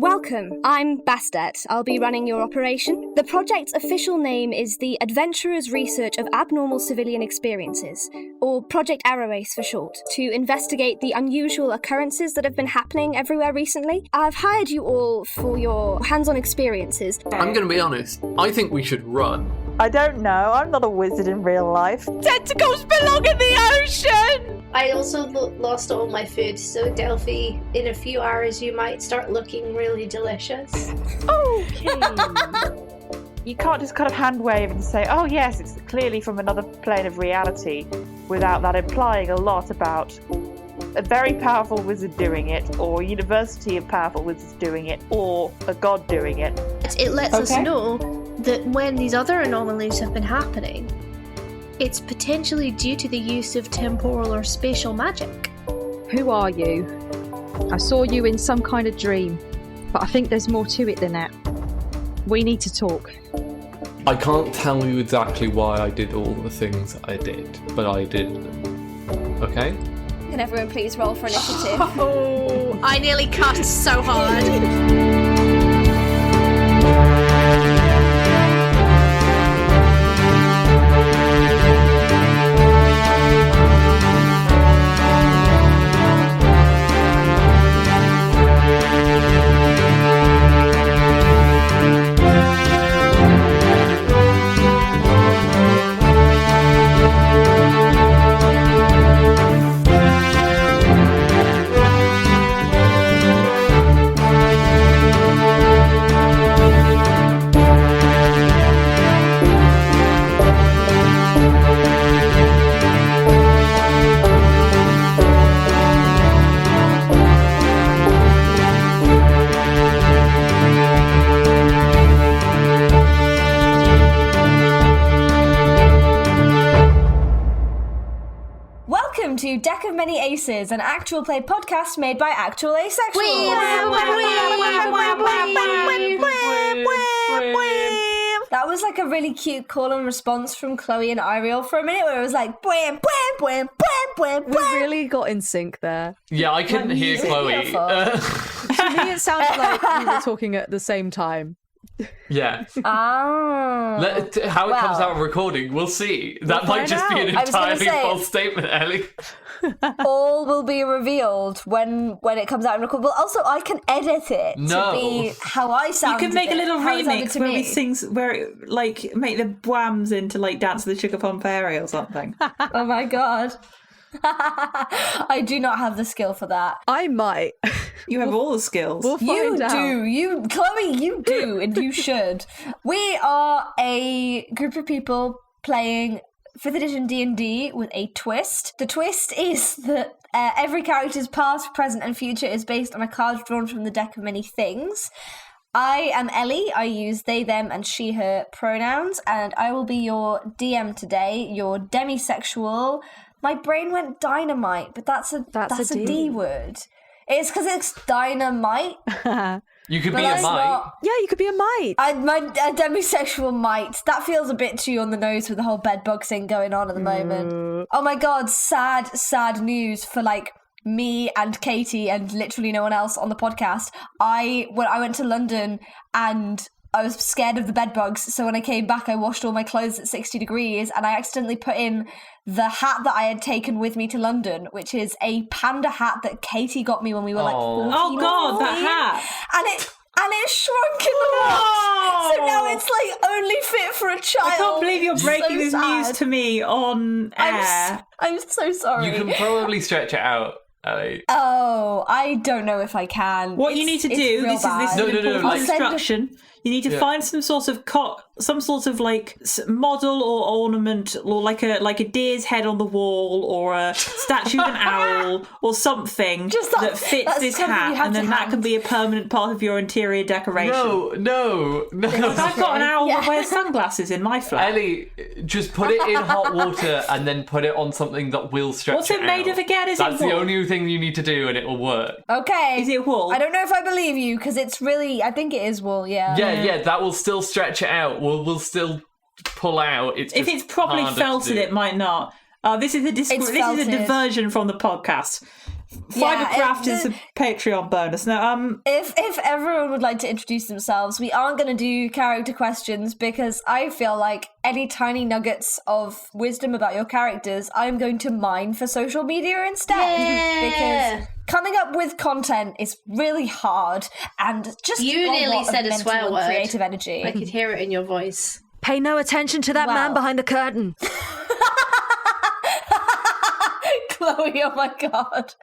Welcome, I'm Bastet. I'll be running your operation. The project's official name is the Adventurers' Research of Abnormal Civilian Experiences, or Project Arrowace for short, to investigate the unusual occurrences that have been happening everywhere recently. I've hired you all for your hands-on experiences. I'm going to be honest, I think we should run. I don't know, I'm not a wizard in real life. Tentacles belong in the ocean! I also lost all my food, so Delphi, in a few hours you might start looking really delicious. Okay. You can't just kind of hand wave and say, oh yes, it's clearly from another plane of reality, without that implying a lot about a very powerful wizard doing it, or a university of powerful wizards doing it, or a god doing it. It lets us know that when these other anomalies have been happening, it's potentially due to the use of temporal or spatial magic. Who are you? I saw you in some kind of dream, but I think there's more to it than that. We need to talk. I can't tell you exactly why I did all the things I did, but I did them. Okay? Can everyone please roll for initiative? Oh, I nearly cussed so hard. To Deck of Many Aces, an actual play podcast made by actual asexuals. That was like a really cute call and response from Chloe and Eiriol for a minute, where it was like, bwam, bwam, bwam, bwam, bwam, We really got in sync there. Yeah, I couldn't hear Chloe. To me, it sounded like we were talking at the same time. Yeah. Oh. How it comes out of recording, we'll see. That might just be an entirely false statement, Ellie. All will be revealed when it comes out in record. Well, also, I can edit it to be how I sound. You can make a little remix where we sing, like, make the bwams into, like, Dance of the Sugar Plum Fairy or something. Oh my god. I do not have the skill for that. I might. You have all the skills. We'll find out. Chloe, you do, and you should. We are a group of people playing 5th edition D&D with a twist. The twist is that every character's past, present, and future is based on a card drawn from the deck of many things. I am Ellie. I use they, them, and she, her pronouns, and I will be your DM today, your demisexual. My brain went dynamite, but that's a D word. It's because it's dynamite. You could be a mite. Yeah, you could be a mite. A demisexual mite. That feels a bit too on the nose with the whole bedbug thing going on at the moment. Oh my god, sad news for like me and Katie and literally no one else on the podcast. When I went to London and I was scared of the bedbugs, so when I came back I washed all my clothes at 60 degrees and I accidentally put in the hat that I had taken with me to London, which is a panda hat that Katie got me when we were like 14 Oh god, or 15. that hat! And it shrunk in the wash. So now it's like only fit for a child. I can't believe you're breaking this sad. news to me on air. I'm so sorry. You can probably stretch it out, Ellie. Oh, I don't know if I can. What you need to do, this is an important instruction. You need to find some sort of like model or ornament, or like a deer's head on the wall, or a statue of an owl, or something that fits this hat, and then that can be a permanent part of your interior decoration. No. I've got an owl that wears sunglasses in my flat. Ellie, just put it in hot water and then put it on something that will stretch What's it made of again? That's the only thing you need to do, and it will work. Okay. Is it wool? I don't know if I believe you, because it's really, I think it is wool, Yeah, that will still stretch it out. We'll still pull out. If it's properly felted, it might not. This is a diversion from the podcast. Fibercraft is a Patreon bonus. Now, if everyone would like to introduce themselves, we aren't going to do character questions because I feel like any tiny nuggets of wisdom about your characters, I'm going to mine for social media instead. Because coming up with content is really hard and just you nearly said a mental swear and word. Creative energy. I could hear it in your voice. Pay no attention to that man behind the curtain. Chloe, oh my god.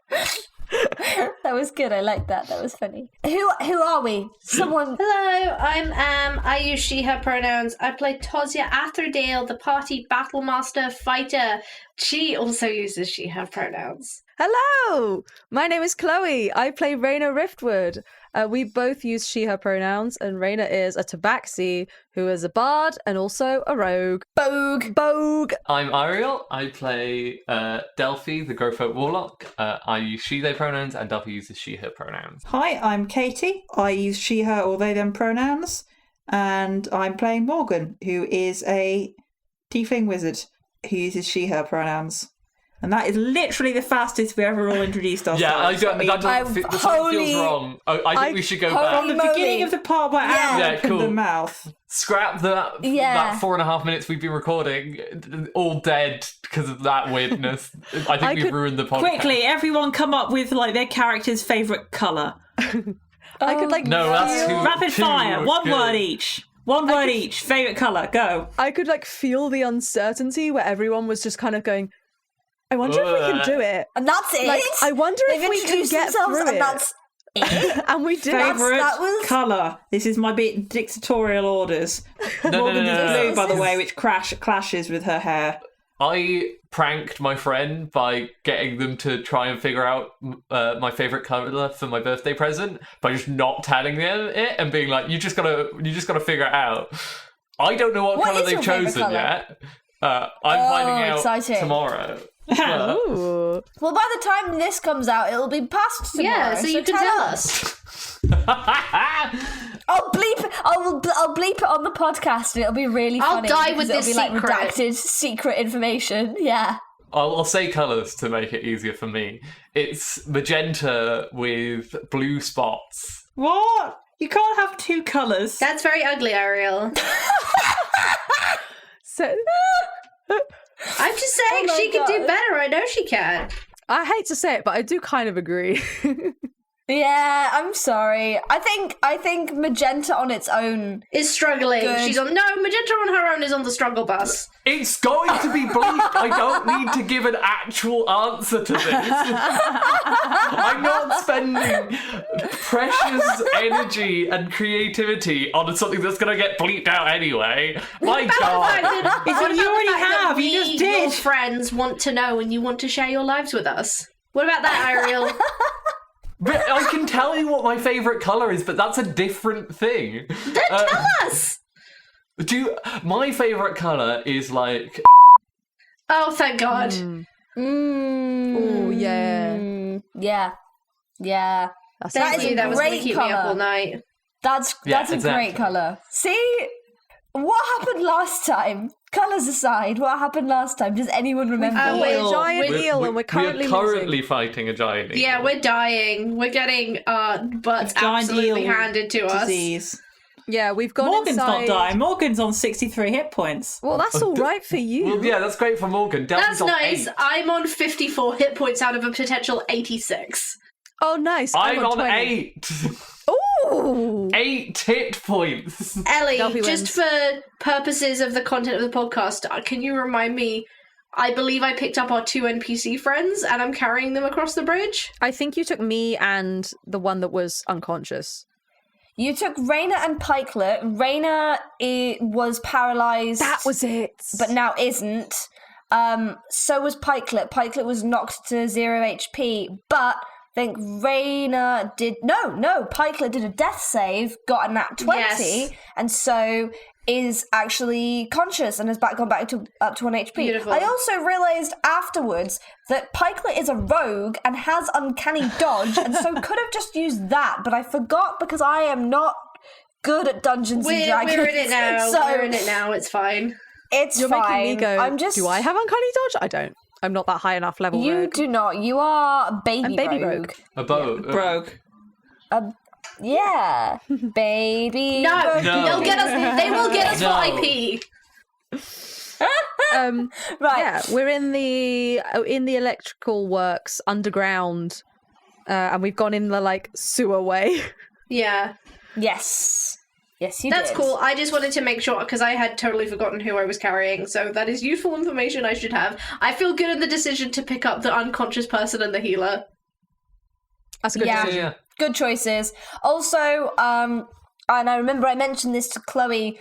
That was good. I like that. That was funny. Who are we? Someone. Hello, I use she, her pronouns. I play Tosia Atherdale, the party battlemaster fighter. She also uses she, her pronouns. Hello, my name is Chloe. I play Raina Riftwood. We both use she, her pronouns, and Raina is a tabaxi who is a bard and also a rogue. Bogue. I'm Eiriol. I play Delphi, the Growfolk Warlock. I use she, they pronouns, and Delphi uses she, her pronouns. hi, I'm Katie. I use she, her, or they, them pronouns. And I'm playing Morgan, who is a tiefling wizard who uses she, her pronouns. And that is literally the fastest we ever all introduced ourselves. Yeah, that feels wrong. I think we should go back. From the beginning of the part where Aaron opened the mouth. Scrap that 4.5 minutes we've been recording, all dead because of that weirdness. I think we've ruined the podcast. Quickly, everyone come up with like their character's favourite colour. I could like that's rapid fire, one word each. One word each, favourite colour, go. I could like feel the uncertainty where everyone was just kind of going, I wonder if we can do it. And that's it? Like, I wonder if we can get through it. That's it? And we did. Favourite colour. This is my bit dictatorial orders. Morgan is blue, by the way, which clashes with her hair. I pranked my friend by getting them to try and figure out my favourite colour for my birthday present by just not telling them it and being like, you just gotta figure it out. I don't know what colour they've chosen yet. I'm finding out tomorrow. Ooh. Well, by the time this comes out, it'll be past tomorrow. Yeah, so you can tell us. I'll bleep it on the podcast and it'll be really funny. I'll die with this it'll be secret. Like redacted secret information. Yeah. I'll say colours to make it easier for me. It's magenta with blue spots. What? You can't have two colours. That's very ugly, Eiriol. So I'm just saying she can do better. I know she can. I hate to say it, but I do kind of agree. Yeah, I'm sorry. I think magenta on its own is struggling. Good. She's on magenta on her own is on the struggle bus. It's going to be bleak. I don't need to give an actual answer to this. I'm not spending precious energy and creativity on something that's going to get bleeped out anyway. My God. You already have. You just did. Your friends want to know and you want to share your lives with us. What about that, Eiriol? But I can tell you what my favourite colour is, but that's a different thing. Then tell us! My favourite colour is like... Oh, thank God. Oh, yeah. Yeah. Thank you, that was going to keep me up all night. That's a great colour. See? What happened last time? Colours aside, what happened last time? Does anyone remember? We're a giant eel and we're currently fighting a giant eel. Yeah, we're dying. We're getting our butts absolutely handed to us. Yeah, we've gone Morgan's inside. not dying. Morgan's on 63 hit points. Well, that's all right for you. Well, yeah, that's great for Morgan. That's nice. I'm on 54 hit points out of a potential 86. Oh, nice. I'm on 20. 8. Ooh! 8 hit points. Ellie, Delphi just wins. for purposes of the content of the podcast, can you remind me? I believe I picked up our 2 NPC friends and I'm carrying them across the bridge. I think you took me and the one that was unconscious. You took Raina and Pikelet. Raina was paralysed. That was it. But now isn't. So was Pikelet. Pikelet was knocked to 0 HP, but I think Raina did... No, Pikelet did a death save, got a nat 20, and so is actually conscious and has gone back to up to 1 HP. Beautiful. I also realised afterwards that Pikelet is a rogue and has uncanny dodge, and so could have just used that, but I forgot because I am not good at Dungeons and Dragons. We're in it now. So we're in it now. It's fine. It's You're fine. making me go, I'm just... do I have uncanny dodge? I don't. I'm not that high enough level. You rogue. do not. You are baby rogue. A boat. Rogue. Yeah. Baby No, rogue. they'll get us. They will get us for IP. Right. Yeah, we're in the electrical works underground, and we've gone in the like sewer way. Yeah. Yes. Yes, you That's did. cool. I just wanted to make sure, because I had totally forgotten who I was carrying, so that is useful information I should have. I feel good in the decision to pick up the unconscious person and the healer. That's a good Yeah. decision. Yeah. Good choices. Also, and I remember I mentioned this to Chloe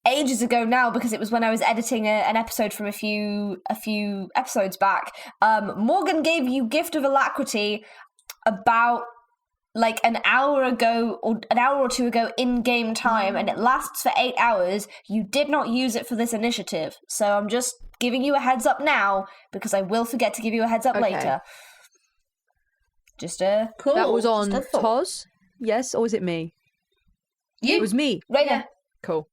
ages ago now because it was when I was editing an episode from a few episodes back. Morgan gave you Gift of Alacrity about like an hour ago or an hour or two ago in game time, and it lasts for 8 hours. You did not use it for this initiative, so I'm just giving you a heads up now because I will forget to give you a heads up later. Just Cool. That was on Just a thought. Toz, yes, or was it me? You. It was me. Raina. Yeah. Cool.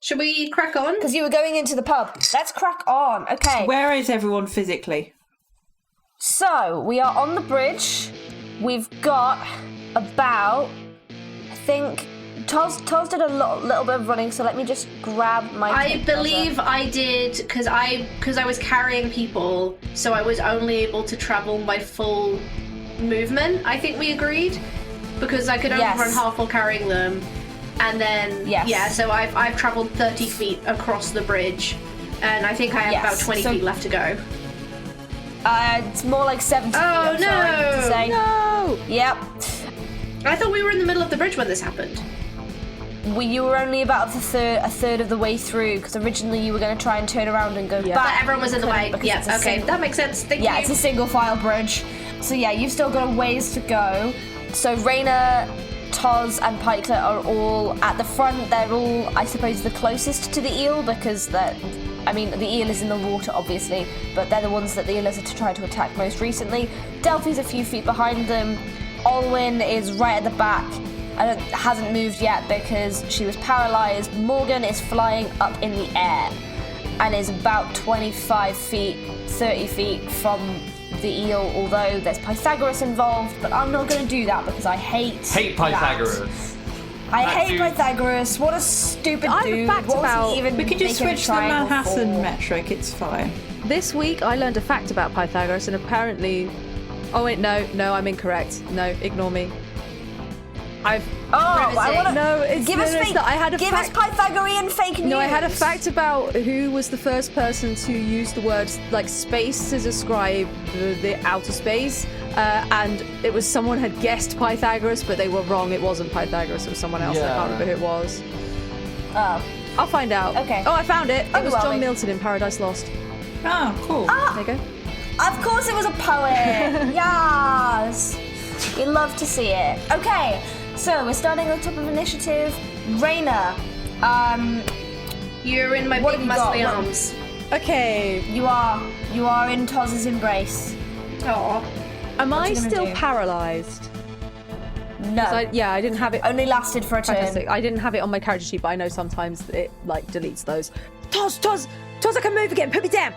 Should we crack on? Because you were going into the pub. Let's crack on. Okay. Where is everyone physically? So, we are on the bridge. We've got about, I think, Toz did a little bit of running, so let me just grab my I tape believe measure. I did, because I was carrying people, so I was only able to travel my full movement. I think we agreed, because I could only Yes. run half while carrying them, and then Yes. So I've traveled 30 feet across the bridge, and I think I have Yes, about 20 so- feet left to go. It's more like 70 feet, Oh, I'm sorry to no! say. No! Yep. I thought we were in the middle of the bridge when this happened. You were only about a third of the way through, because originally you were going to try and turn around and go But back. everyone was in the way. because Yeah, it's a okay, single- that makes sense. Thank Yeah, you. it's a single file bridge. So yeah, you've still got a ways to go. So Raina, Toz, and Pikelet are all at the front. They're all, I suppose, the closest to the eel because the eel is in the water, obviously, but they're the ones that the eels are trying to attack most recently. Delphi's a few feet behind them. Olwyn is right at the back and hasn't moved yet because she was paralyzed. Morgan is flying up in the air and is about 25 feet, 30 feet from the eel, although there's Pythagoras involved, but I'm not going to do that because I hate Pythagoras. that. I That hate dude. Pythagoras. What a stupid I have a dude. fact What was about- he even We could just making a switch to the triangle Manhattan for? metric, it's fine. This week I learned a fact about Pythagoras, and apparently, oh wait, no, I'm incorrect. No, ignore me. Oh, I want to No, it's give no, us no, it's fake. not. I had a give fact. us Pythagorean fake news. No, I had a fact about who was the first person to use the word like space to describe the outer space, and it was someone had guessed Pythagoras, but they were wrong. It wasn't Pythagoras. It was someone else. I Yeah. can't remember who it was. Oh, I'll find out. Okay. Oh, I found it. It was John Overwhelming. Milton in Paradise Lost. Oh, cool. There you go. of course it was a poet. Yes, we love to see it. Okay, so we're starting at the top of initiative. Raina, You're in my What big have you got? muscly What- arms. Okay. you are in Toz's embrace. Aw. Am I you gonna still do? paralyzed? No, I didn't have it. only lasted for a turn. Fantastic. I didn't have it on my character sheet, but I know sometimes it like deletes those. Toz, I can move again. Put me down.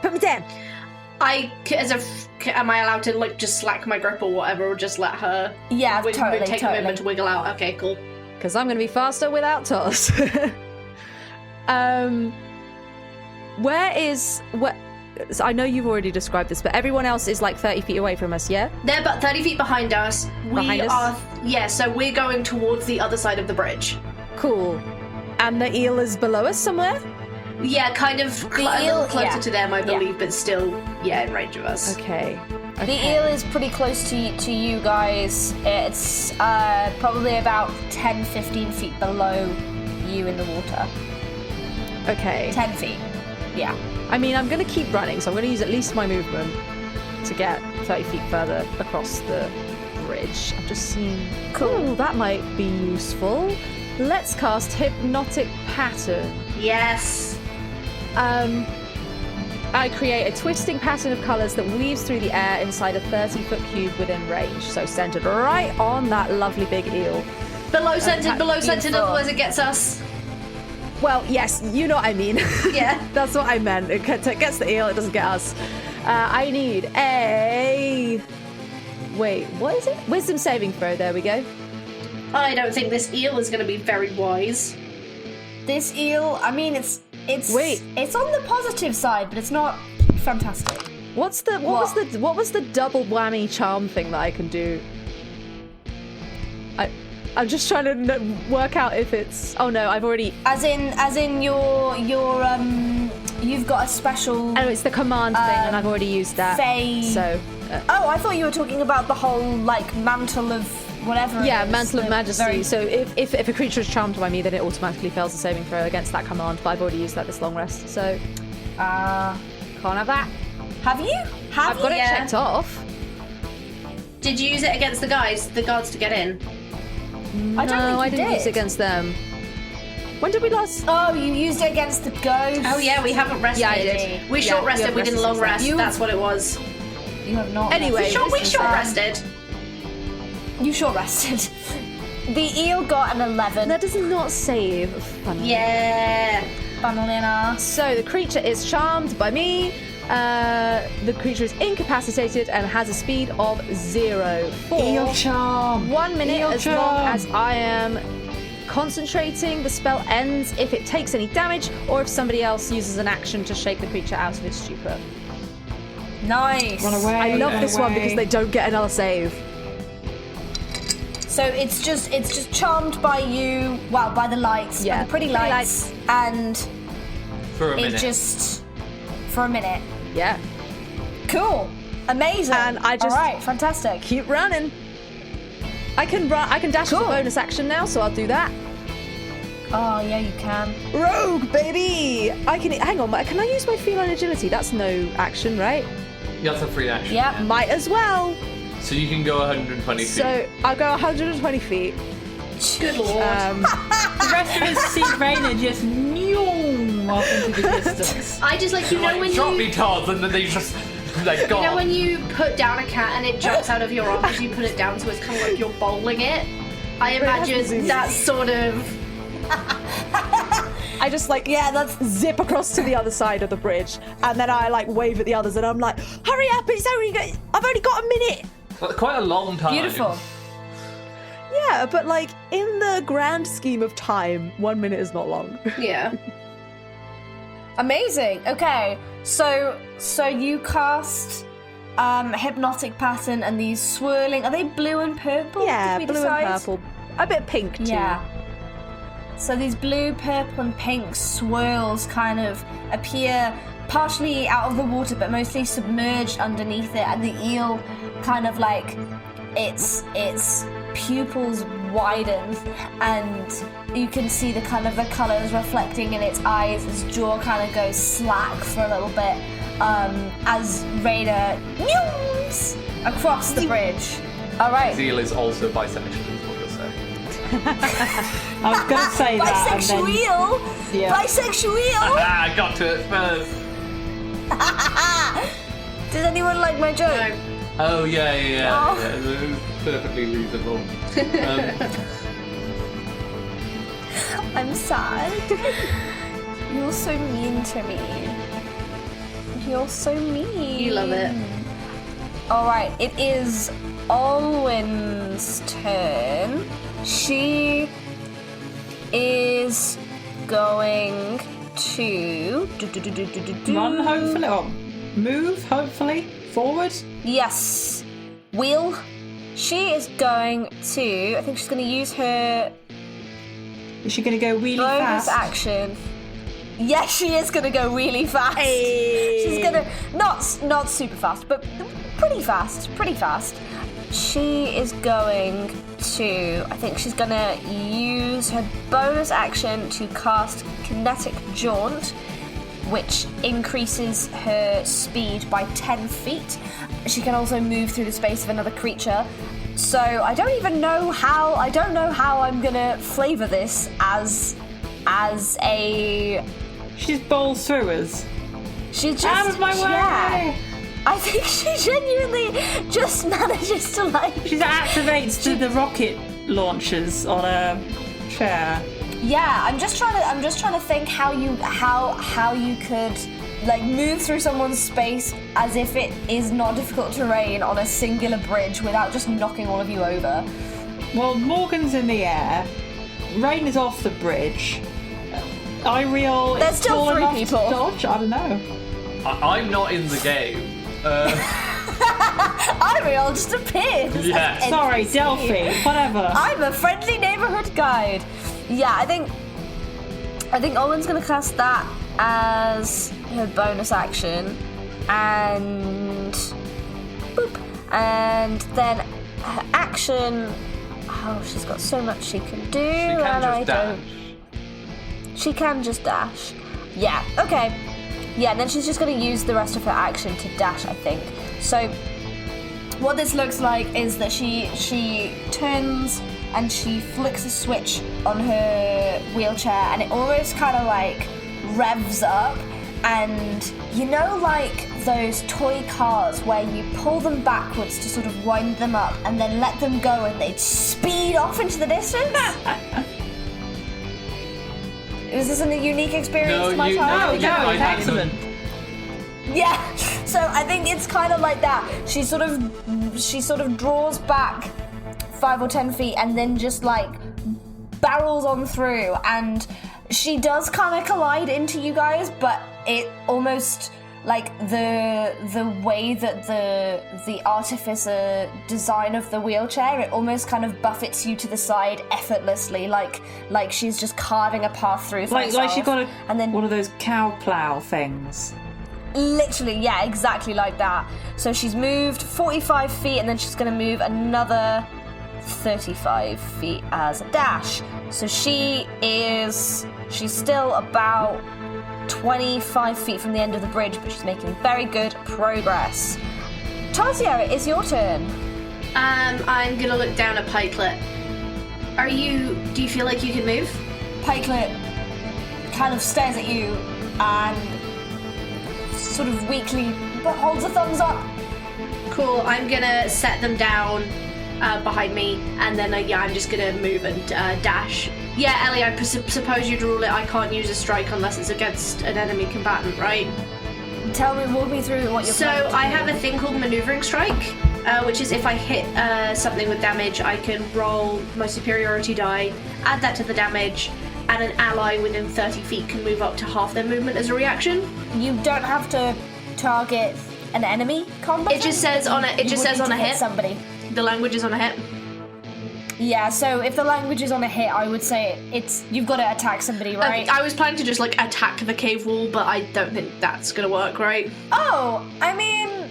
Am I allowed to like just slack my grip or whatever, or just let her? Yeah, take a moment to wiggle out. Okay, cool. Because I'm going to be faster without Toz. Where? So I know you've already described this, but everyone else is like 30 feet away from us, yeah? They're about 30 feet behind us. Behind us? So we're going towards the other side of the bridge. Cool. And the eel is below us somewhere? Yeah, kind of a little eel- closer yeah. to them, I Yeah. believe, but still, in range of us. Okay. The eel is pretty close to you guys. It's probably about 10-15 feet below you in the water. Okay. 10 feet. Yeah. I mean, I'm going to keep running, so I'm going to use at least my movement to get 30 feet further across the bridge. I'm just seeing... Cool, that might be useful. Let's cast Hypnotic Pattern. Yes. I create a twisting pattern of colours that weaves through the air inside a 30-foot cube within range, so centered right on that lovely big eel. Below centered, beautiful. otherwise it gets us. Well, yes, you know what I mean. Yeah. That's what I meant. It gets the eel, it doesn't get us. I need a... Wait, what is it? Wisdom saving throw. There we go. I don't think this eel is going to be very wise. This eel, I mean, it's it's on the positive side, but it's not fantastic. What was the double whammy charm thing that I can do? I'm just trying to work out if it's. Oh no, I've already. As in your you've got a special. Oh, it's the command thing, and I've already used that. So. Oh, I thought you were talking about the whole like mantle of whatever. Yeah, mantle of majesty. So if a creature is charmed by me, then it automatically fails the saving throw against that command. But I've already used that this long rest, so can't have that. Have you? I've got it checked off. Did you use it against the guards to get in? I don't think I didn't use it against them. When did we last? Oh, you used it against the ghost. Oh yeah, we haven't rested. Yeah, I did. We short rested. We didn't long rest. That's what it was. You have not. Anyway, we short rested. You short rested. The eel got an 11. That does not save. Funnily. Yeah. Funnily enough. So the creature is charmed by me. The creature is incapacitated and has a speed of 0 for Eel charm. 1 minute. Eel As charm. long as I am concentrating, the spell ends if it takes any damage or if somebody else uses an action to shake the creature out of its stupor. Nice. Run away. I love this one because they don't get another save. So it's just charmed by you. Well, by the lights. Yeah, by the pretty lights. And For a minute. it just for a minute. Yeah. Cool. Amazing. And I just- all right. Fantastic. Keep running. I can dash as a bonus action now, so I'll do that. Oh yeah, you can. Rogue, baby! Hang on, can I use my feline agility? That's no action, right? That's a free action. Yep. Might as well. So you can go 120 feet. So I'll go 120 feet. Good lord. The rest of us see Raina just meow off into the distance. I just like when drop you me cards and then they just like gone. You know when you put down a cat and it jumps out of your arms, you put it down so it's kind of like you're bowling it? I imagine that sort of... I just that's zip across to the other side of the bridge, and then I wave at the others, and I'm like, hurry up! I've only got a minute. That's quite a long time. Beautiful. Yeah, but in the grand scheme of time, 1 minute is not long. Yeah. Amazing. Okay, so you cast hypnotic pattern and these swirling. Are they blue and purple? Yeah, Did we blue decide? and purple, a bit pink too. Yeah. So these blue, purple, and pink swirls kind of appear partially out of the water, but mostly submerged underneath it, and the eel kind of its pupils widen, and you can see the colours reflecting in its eyes. Its jaw kind of goes slack for a little bit as Raina mews across the bridge. All right. Zeal is also bisexual, is what you're saying. I was going to say that. Bisexual eel. Yeah. Bisexual eel. I got to it first. Does anyone like my joke? No. Oh yeah. Oh. Yeah, it was perfectly reasonable. I'm sad. You're so mean to me. You're so mean. You love it. Alright, it is Olwen's turn. She is going to Run, hopefully, or move, hopefully, forward. Yes. Will. She is going to. I think she's going to use her Is she going to go really bonus fast? action. Yes, she is going to go really fast. Hey. She's going to not super fast, but pretty fast. Pretty fast. She is going to. I think she's going to use her bonus action to cast Kinetic Jaunt, which increases her speed by 10 feet. She can also move through the space of another creature. So I don't know how I'm gonna flavor this as a. She just bowls through us. She just Out of my way! Yeah, I think she genuinely just manages to She activates the rocket launchers on a chair. Yeah, I'm just trying to think how you could like move through someone's space as if it is not difficult terrain on a singular bridge without just knocking all of you over. Well, Morgan's in the air. Rain is off the bridge. Eiriol There's is still tall 3 enough people. to dodge. I don't know. I'm not in the game. Eiriol just appeared. as Yeah. an Sorry, NPC. Delphi. Whatever. I'm a friendly neighborhood guide. Yeah, I think Owen's gonna cast that as her bonus action, and boop, and then her action. Oh, she's got so much she can do, and I don't. She can just dash. Yeah. Okay. Yeah, and then she's just going to use the rest of her action to dash, I think. So, what this looks like is that she turns and she flicks a switch on her wheelchair, and it almost kind of like revs up. And you know, like those toy cars where you pull them backwards to sort of wind them up and then let them go and they speed off into the distance? Is this a unique experience to my child? No, it's excellent. Yeah, so I think it's kind of like that. She sort of draws back 5 or 10 feet and then just like barrels on through, and she does kind of collide into you guys, but it almost like the way that the artificer design of the wheelchair, it almost kind of buffets you to the side effortlessly, like she's just carving a path through for herself. Like she got and then one of those cow plow things. Literally, yeah, exactly like that. So she's moved 45 feet, and then she's going to move another 35 feet as a dash. So she's still about 25 feet from the end of the bridge, but she's making very good progress. Tarzia, it is your turn. I'm gonna look down at Pikelet. Do you feel like you can move? Pikelet kind of stares at you and sort of weakly holds a thumbs up. Cool, I'm gonna set them down behind me, and then I'm just gonna move and dash. Yeah, Ellie, I suppose you'd rule it I can't use a strike unless it's against an enemy combatant, right? Walk me through what you're So I have a thing called Maneuvering Strike, which is if I hit something with damage, I can roll my superiority die, add that to the damage, and an ally within 30 feet can move up to half their movement as a reaction. You don't have to target an enemy combat. It just says on a hit. Somebody. The language is on a hit. Yeah, so if the language is on a hit, I would say you've got to attack somebody, right? I was planning to just attack the cave wall, but I don't think that's gonna work, right? Oh, I mean,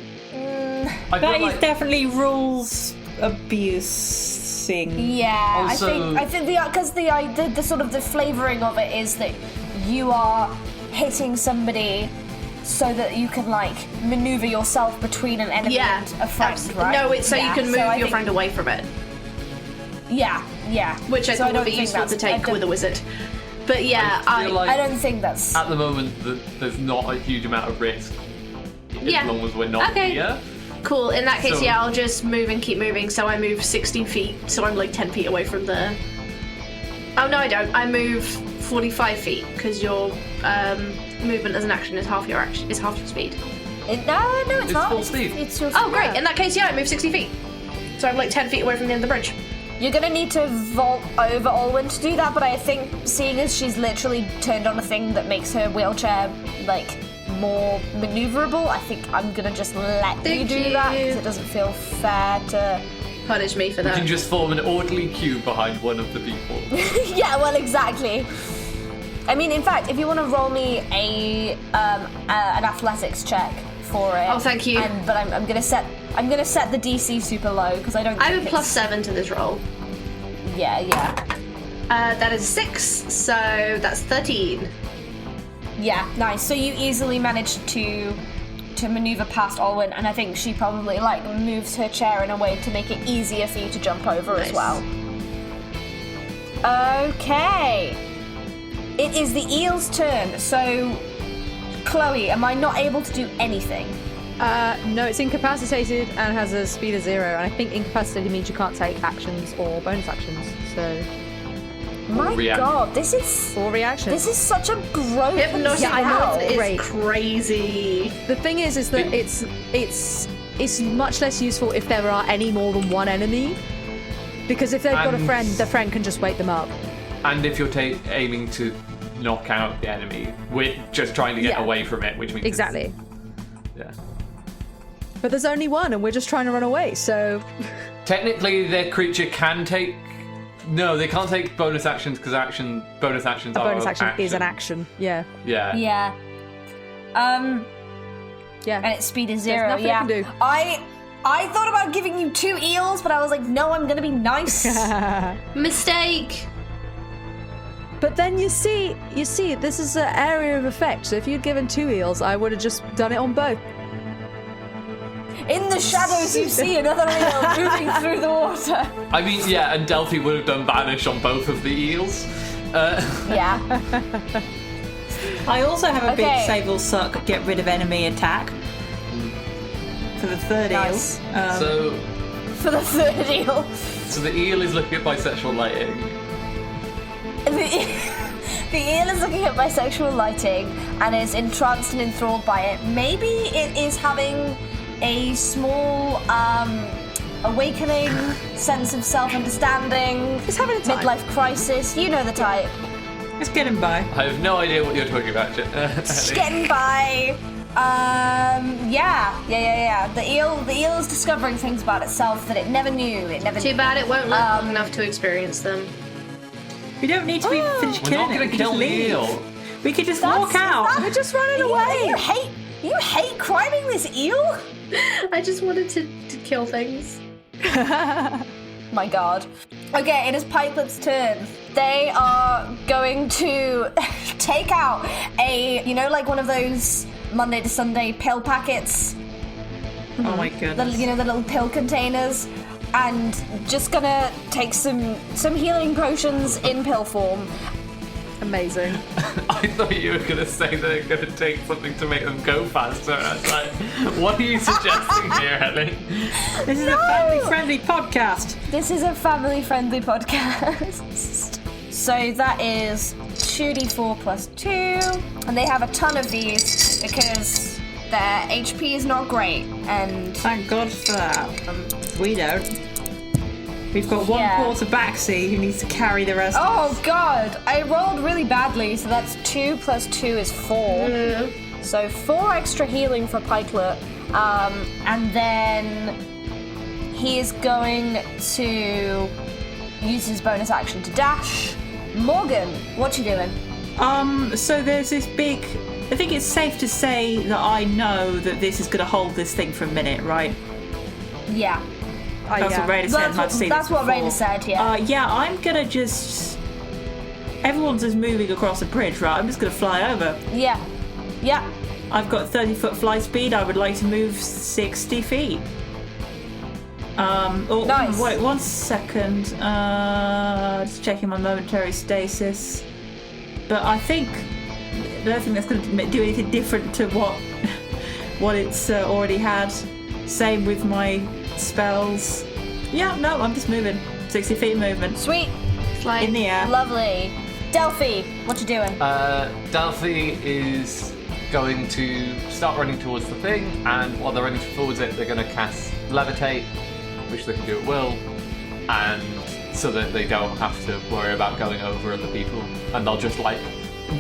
That is definitely rules abusing. Yeah, Also, I think because the sort of the flavoring of it is that you are hitting somebody so that you can maneuver yourself between an enemy and a friend, right? No, it's so you can move your friend away from it. Yeah. Which I thought would be useful to take with a wizard. But yeah, I feel like I don't think that's... At the moment, there's not a huge amount of risk. As long as we're not here. Cool, in that case, I'll just move and keep moving. So I move 16 feet, so I'm 10 feet away from the... Oh, no, I don't. I move 45 feet, because your movement as an action is half your action, is half your speed. No, it's not. Full speed. It's your Oh, great. In that case, I move 60 feet. So I'm 10 feet away from the end of the bridge. You're gonna need to vault over Olwen to do that, but I think seeing as she's literally turned on a thing that makes her wheelchair more maneuverable, I think I'm gonna just let you do that because it doesn't feel fair to punish me for that. You can just form an orderly queue behind one of the people. Yeah, well, exactly. I mean, in fact, if you want to roll me an athletics check for it. Oh, thank you. But I'm gonna set the DC super low because I don't. I have a +7 to this roll. Yeah. That is 6, so that's 13. Yeah, nice. So you easily managed to maneuver past Olwen, and I think she probably moves her chair in a way to make it easier for you to jump over as well. Okay. It is the eel's turn. So, Chloe, am I not able to do anything? No, it's incapacitated and has a speed of 0, and I think incapacitated means you can't take actions or bonus actions, so... My reaction. God, this is Or reaction. this is such a gross. Hypnotic Yeah, I know, mouth it's is great. crazy. The thing is that it's much less useful if there are any more than one enemy. Because if they've got a And- friend, the friend can just wake them up. And if you're aiming to knock out the enemy, we're just trying to get Yeah. away from it, which means Exactly. Yeah. But there's only one, and we're just trying to run away. So Technically, their creature can take. No, they can't take bonus actions because bonus actions a are bonus action is an action. Yeah. Yeah. Yeah. Yeah. And its speed is 0. nothing I Yeah. can do. I thought about giving you 2 eels, but I was like, no, I'm gonna be nice. Mistake. But then you see, this is an area of effect. So if you'd given 2 eels, I would have just done it on both. In the shadows, you see another eel moving through the water. I mean, yeah, and Delphi would have done banish on both of the eels. Yeah. I also have a Okay. big save or suck, get rid of enemy attack. For the third Nice. eel. So For the third eel. the eel is looking at bisexual lighting. The eel is looking at bisexual lighting and is entranced and enthralled by it. Maybe it is having a small awakening sense of self-understanding. It's having a time. Midlife crisis. You know the type. Let's get him by. I have no idea what you're talking about. Just getting by. Yeah. The eel is discovering things about itself that it never knew. Too bad it won't live long enough to experience them. We don't need to be finished We're killing not it. going We to can kill just the leave. eel. We could just walk out. We're just running away. You hate criming this eel? I just wanted to kill things. My God. Okay, it is Pipelet's turn. They are going to take out like one of those Monday to Sunday pill packets. Oh my goodness. The little pill containers, and just gonna take some healing potions in pill form. Amazing. I thought you were going to say that they're going to take something to make them go faster. I was like, what are you suggesting here, Ellie? This is a family-friendly podcast. This is a family-friendly podcast. So that is 2d4 plus 2, and they have a ton of these because their HP is not great, and Thank God for that. We don't. We've got one Yeah. quarterbacksy who needs to carry the rest. oh God, I rolled really badly, so that's 2 plus 2 is 4. So 4 extra healing for Pikelet, and then he is going to use his bonus action to dash. Morgan, what you doing? So there's this big... I think it's safe to say that I know that this is going to hold this thing for a minute, right? Yeah. That's what Raina said, and I've seen That's this what before. Raina said, yeah. Yeah, I'm going to just... Everyone's just moving across a bridge, right? I'm just going to fly over. Yeah. I've got 30-foot fly speed. I would like to move 60 feet. Nice. Wait, 1 second. Just checking my momentary stasis. But I don't think that's going to do anything different to what it's already had. Same with my spells. Yeah, no, I'm just moving. 60 feet movement. Sweet. Fly. In the air. Lovely. Delphi, what you doing? Delphi is going to start running towards the thing, and while they're running towards it, they're going to cast Levitate, which they can do at will, and so that they don't have to worry about going over other people, and they'll just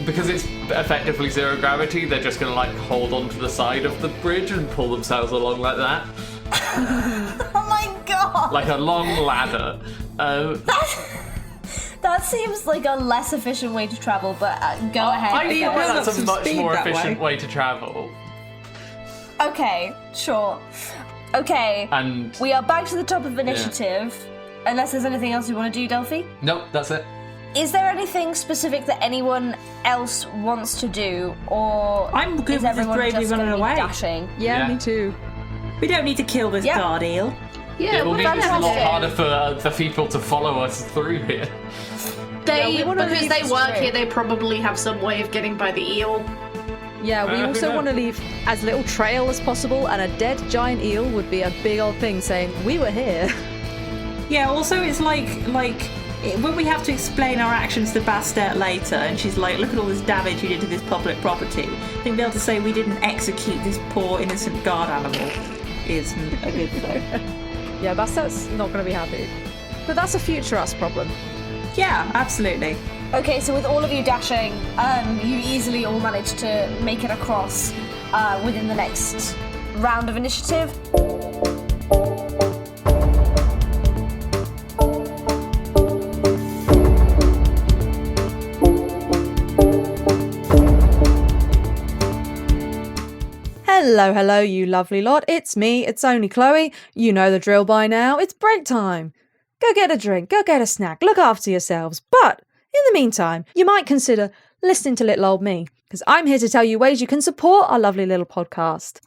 because it's effectively zero gravity, they're just going to hold onto the side of the bridge and pull themselves along like that. Oh my God. Like a long ladder. That seems like a less efficient way to travel, but go ahead. I feel build up that's a some much speed more that efficient way. way to travel. Okay, sure. Okay, And we are back to the top of initiative. Unless there's anything else you want to do, Delphi? nope, that's it. Is there anything specific that anyone else wants to do, or I'm good is with just everyone bravely just running gonna be away. dashing? Yeah, Yeah. me too. We don't need to kill this Yeah. guard eel. Yeah, It will what make it a lot fantastic. harder for people to follow us through here. we wanna Because leave they this work trip. here, they probably have some way of getting by the eel. Yeah, we who also knows? want to leave as little trail as possible, and a dead giant eel would be a big old thing saying, we were here. Yeah, also it's like when we have to explain our actions to Bastet later, and she's like, look at all this damage you did to this public property, I think be able to say we didn't execute this poor innocent guard animal isn't a good thing. Yeah, Bastet's not going to be happy. But that's a future us problem. Yeah, absolutely. Okay, so with all of you dashing, you easily all manage to make it across within the next round of initiative. Hello, you lovely lot. It's me, it's only Chloe. You know the drill by now. It's break time. Go get a drink, go get a snack, look after yourselves. But in the meantime, you might consider listening to little old me, because I'm here to tell you ways you can support our lovely little podcast.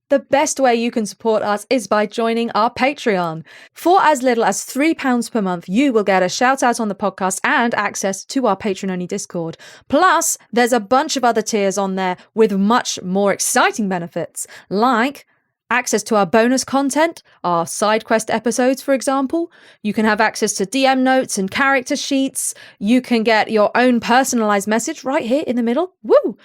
The best way you can support us is by joining our Patreon. For as little as £3 per month, you will get a shout out on the podcast and access to our Patreon-only Discord. Plus, there's a bunch of other tiers on there with much more exciting benefits, like access to our bonus content, our side quest episodes, for example. You can have access to DM notes and character sheets. You can get your own personalized message right here in the middle. Woo!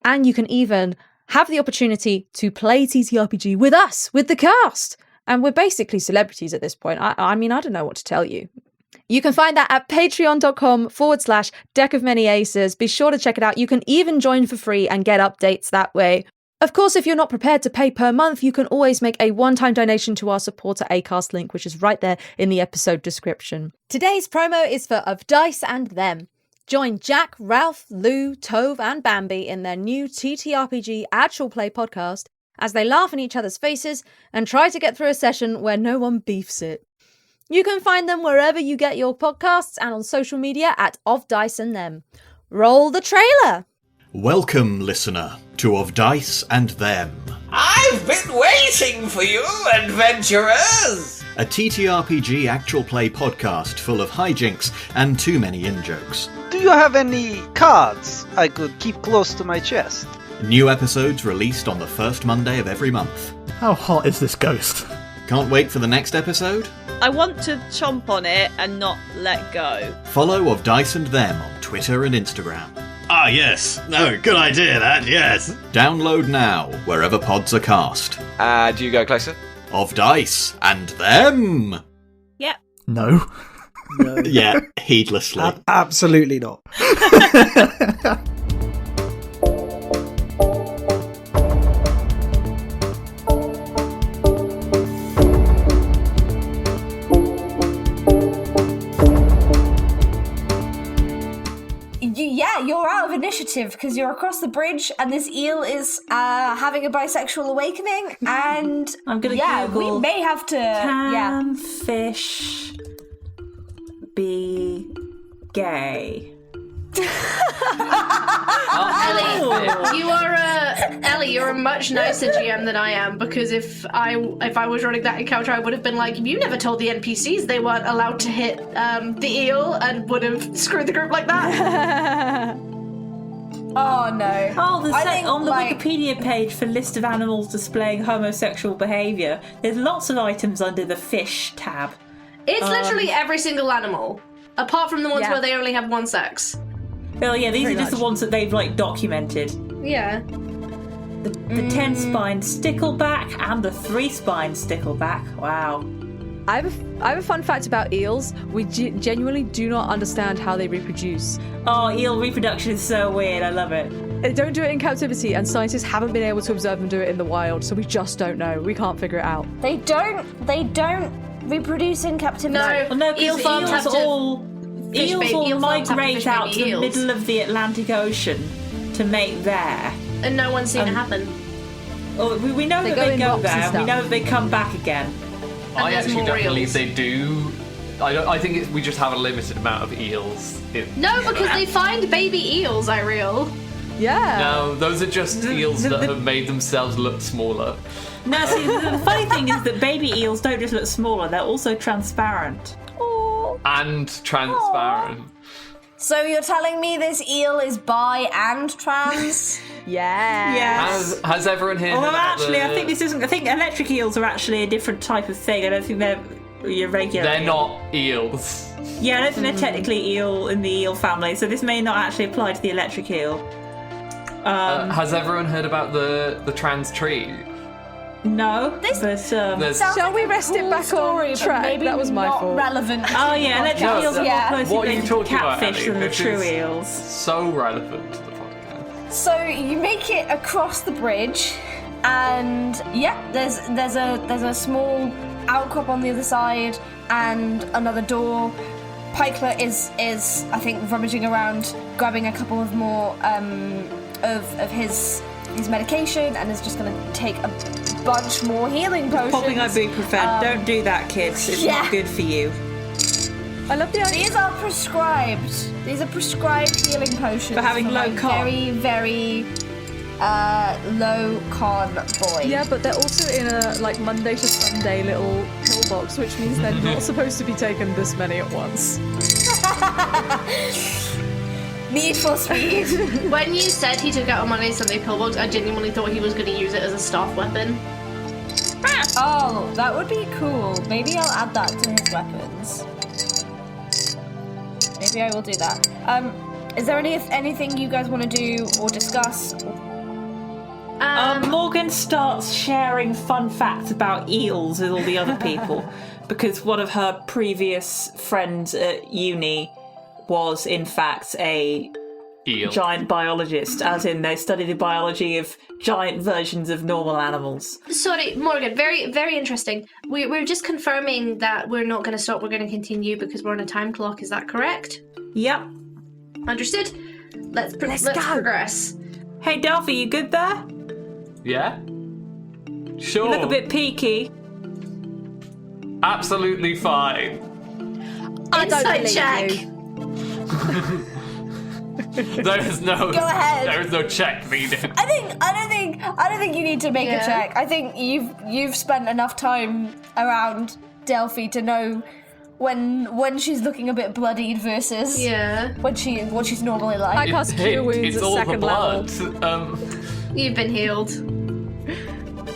And you can even have the opportunity to play TTRPG with us, with the cast. And we're basically celebrities at this point. I mean, I don't know what to tell you. You can find that at patreon.com/Deck of Many Aces. Be sure to check it out. You can even join for free and get updates that way. Of course, if you're not prepared to pay per month, you can always make a one-time donation to our supporter Acast link, which is right there in the episode description. Today's promo is for Of Dice and Them. Join Jack, Ralph, Lou, Tove and Bambi in their new TTRPG actual play podcast as they laugh in each other's faces and try to get through a session where no one beefs it. You can find them wherever you get your podcasts and on social media at Of Dice and Them. Roll the trailer! Welcome, listener, to Of Dice and Them. I've been waiting for you, adventurers! A TTRPG actual play podcast full of hijinks and too many in-jokes. Do you have any cards I could keep close to my chest? New episodes released on the first Monday of every month. How hot is this ghost? Can't wait for the next episode? I want to chomp on it and not let go. Follow Of Dice and Them on Twitter and Instagram. Ah, yes. No, good idea, that, yes. Download now, wherever pods are cast. Do you go closer? Of Dice and Them! Yep. No. No. Yeah, heedlessly. Absolutely not. Yeah, you're out of initiative because you're across the bridge and this eel is having a bisexual awakening, and I'm gonna Google, we may have to. Can fish be gay? Ellie, you're a much nicer GM than I am, because if I was running that encounter, I would have been like, you never told the NPCs they weren't allowed to hit the eel, and would have screwed the group like that. Oh no. Oh, on the Wikipedia page for list of animals displaying homosexual behaviour, there's lots of items under the fish tab. It's literally every single animal, apart from the ones where they only have one sex. Well, yeah, these are just the ones that they've documented. Yeah. The 10-spined stickleback and the 3-spined stickleback. Wow. I have a fun fact about eels. We genuinely do not understand how they reproduce. Oh, eel reproduction is so weird. I love it. They don't do it in captivity, and scientists haven't been able to observe them do it in the wild, so we just don't know. We can't figure it out. They don't reproduce in captivity. No, eels all migrate out to the middle of the Atlantic Ocean to mate there. And no one's seen it happen. Oh, we know that they go there, and we know that they come back again. I actually don't believe they do. I think we just have a limited amount of eels. Because they find baby eels, Eiriol. Yeah. No, those are just eels that have made themselves look smaller. No, see, the funny thing is that baby eels don't just look smaller, they're also transparent. Oh. And transparent. Aww. So you're telling me this eel is bi and trans? Yes. Has everyone here? Although actually, I think electric eels are actually a different type of thing. I don't think they're your regular They're eel. not eels. Yeah, I don't think they're technically eel in the eel family, so this may not actually apply to the electric eel. Has everyone heard about the trans tree? No, but shall we rest it back on track? Maybe That was my not fault. relevant. oh yeah, electric eels are more closely What are you related to talking about, catfish Ellie? than the This true is eels. So relevant to the podcast. So you make it across the bridge, and there's a small outcrop on the other side and another door. Pikelet is I think rummaging around, grabbing a couple of more of his medication, and is just going to take a bunch more healing potions. Popping ibuprofen. Don't do that, kids. It's not good for you. I love the idea. These are prescribed. These are prescribed healing potions For having low my con. Very, very low con boy. Yeah, but they're also in a Monday to Sunday little pill box, which means they're not supposed to be taken this many at once. Need for speed. When you said he took out a Monday Sunday pillbox, I genuinely thought he was going to use it as a staff weapon. Oh, that would be cool. Maybe I'll add that to his weapons. Maybe I will do that. Is there anything you guys want to do or discuss? Morgan starts sharing fun facts about eels with all the other people because one of her previous friends at uni was in fact a eel. Giant biologist, as in they study the biology of giant versions of normal animals. Sorry, Morgan, very, very interesting. We're just confirming that we're not going to stop, we're going to continue because we're on a time clock, is that correct? Yep. Understood. Let's go. Progress. Hey Delphi, you good there? Yeah? Sure. You look a bit peaky. Absolutely fine. I don't Inside believe check. you. There is no. Go ahead. There is no check needed. I don't think you need to make a check. I think you've spent enough time around Delphi to know when she's looking a bit bloodied versus what she's normally like. I cast Cure Wounds it's at all second the level. blood. You've been healed.